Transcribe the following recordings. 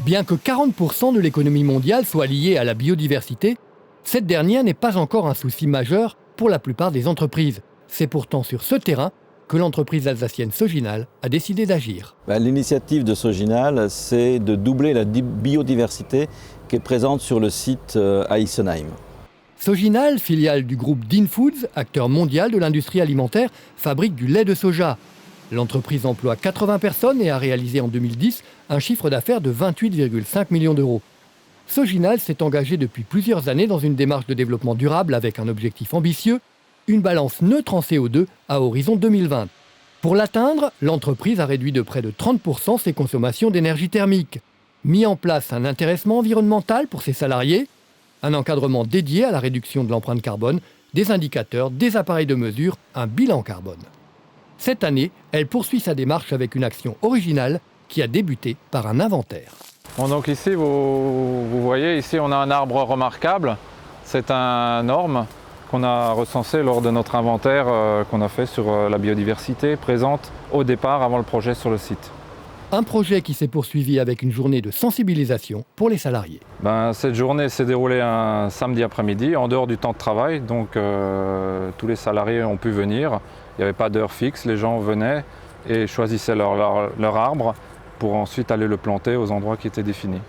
Bien que 40% de l'économie mondiale soit liée à la biodiversité, cette dernière n'est pas encore un souci majeur pour la plupart des entreprises. C'est pourtant sur ce terrain que l'entreprise alsacienne Soginal a décidé d'agir. L'initiative de Soginal, c'est de doubler la biodiversité qui est présente sur le site à Isenheim. Soginal, filiale du groupe Dean Foods, acteur mondial de l'industrie alimentaire, fabrique du lait de soja. L'entreprise emploie 80 personnes et a réalisé en 2010 un chiffre d'affaires de 28,5 millions d'euros. Soginal s'est engagé depuis plusieurs années dans une démarche de développement durable avec un objectif ambitieux, une balance neutre en CO2 à horizon 2020. Pour l'atteindre, l'entreprise a réduit de près de 30% ses consommations d'énergie thermique, mis en place un intéressement environnemental pour ses salariés, un encadrement dédié à la réduction de l'empreinte carbone, des indicateurs, des appareils de mesure, un bilan carbone. Cette année, elle poursuit sa démarche avec une action originale qui a débuté par un inventaire. Bon, donc ici, vous voyez, ici on a un arbre remarquable. C'est un orme qu'on a recensé lors de notre inventaire qu'on a fait sur la biodiversité présente au départ avant le projet sur le site. Un projet qui s'est poursuivi avec une journée de sensibilisation pour les salariés. Cette journée s'est déroulée un samedi après-midi, en dehors du temps de travail, donc tous les salariés ont pu venir. Il n'y avait pas d'heure fixe, les gens venaient et choisissaient leur arbre pour ensuite aller le planter aux endroits qui étaient définis.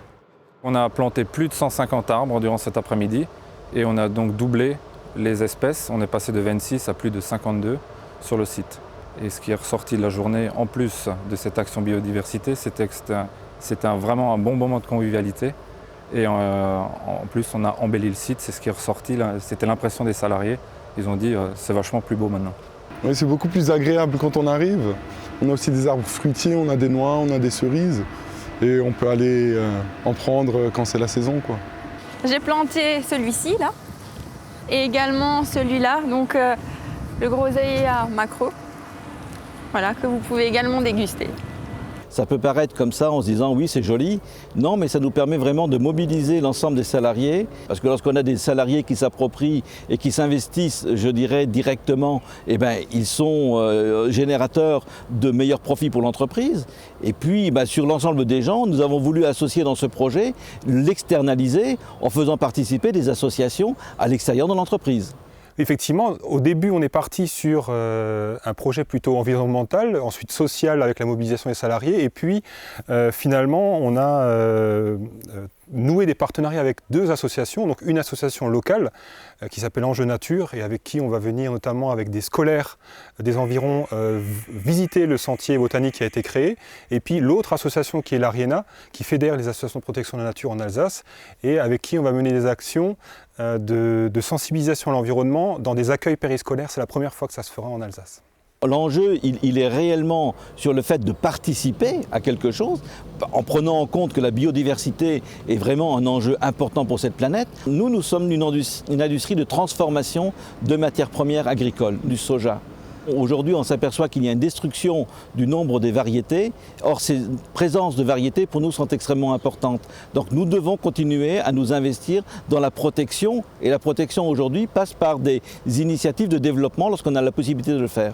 On a planté plus de 150 arbres durant cet après-midi et on a donc doublé les espèces. On est passé de 26 à plus de 52 sur le site. Et ce qui est ressorti de la journée, en plus de cette action biodiversité, c'était que c'était vraiment un bon moment de convivialité. Et en plus, on a embelli le site, c'est ce qui est ressorti, c'était l'impression des salariés. Ils ont dit c'est vachement plus beau maintenant. Oui, c'est beaucoup plus agréable quand on arrive. On a aussi des arbres fruitiers, on a des noix, on a des cerises. Et on peut aller en prendre quand c'est la saison, quoi. J'ai planté celui-ci, là. Et également celui-là, donc le groseillier macro. Voilà, que vous pouvez également déguster. Ça peut paraître comme ça en se disant oui c'est joli, non mais ça nous permet vraiment de mobiliser l'ensemble des salariés parce que lorsqu'on a des salariés qui s'approprient et qui s'investissent, je dirais directement, ils sont générateurs de meilleurs profits pour l'entreprise et puis sur l'ensemble des gens, nous avons voulu associer dans ce projet, l'externaliser en faisant participer des associations à l'extérieur de l'entreprise. Effectivement, au début, on est parti sur un projet plutôt environnemental, ensuite social avec la mobilisation des salariés, et puis finalement, on a noué des partenariats avec deux associations, donc une association locale qui s'appelle Enjeu Nature et avec qui on va venir notamment avec des scolaires des environs visiter le sentier botanique qui a été créé, et puis l'autre association qui est l'Ariena, qui fédère les associations de protection de la nature en Alsace, et avec qui on va mener des actions de sensibilisation à l'environnement dans des accueils périscolaires. C'est la première fois que ça se fera en Alsace. L'enjeu, il est réellement sur le fait de participer à quelque chose, en prenant en compte que la biodiversité est vraiment un enjeu important pour cette planète. Nous sommes une industrie de transformation de matières premières agricoles, du soja. Aujourd'hui, on s'aperçoit qu'il y a une destruction du nombre des variétés. Or, ces présences de variétés, pour nous, sont extrêmement importantes. Donc, nous devons continuer à nous investir dans la protection. Et la protection, aujourd'hui, passe par des initiatives de développement lorsqu'on a la possibilité de le faire.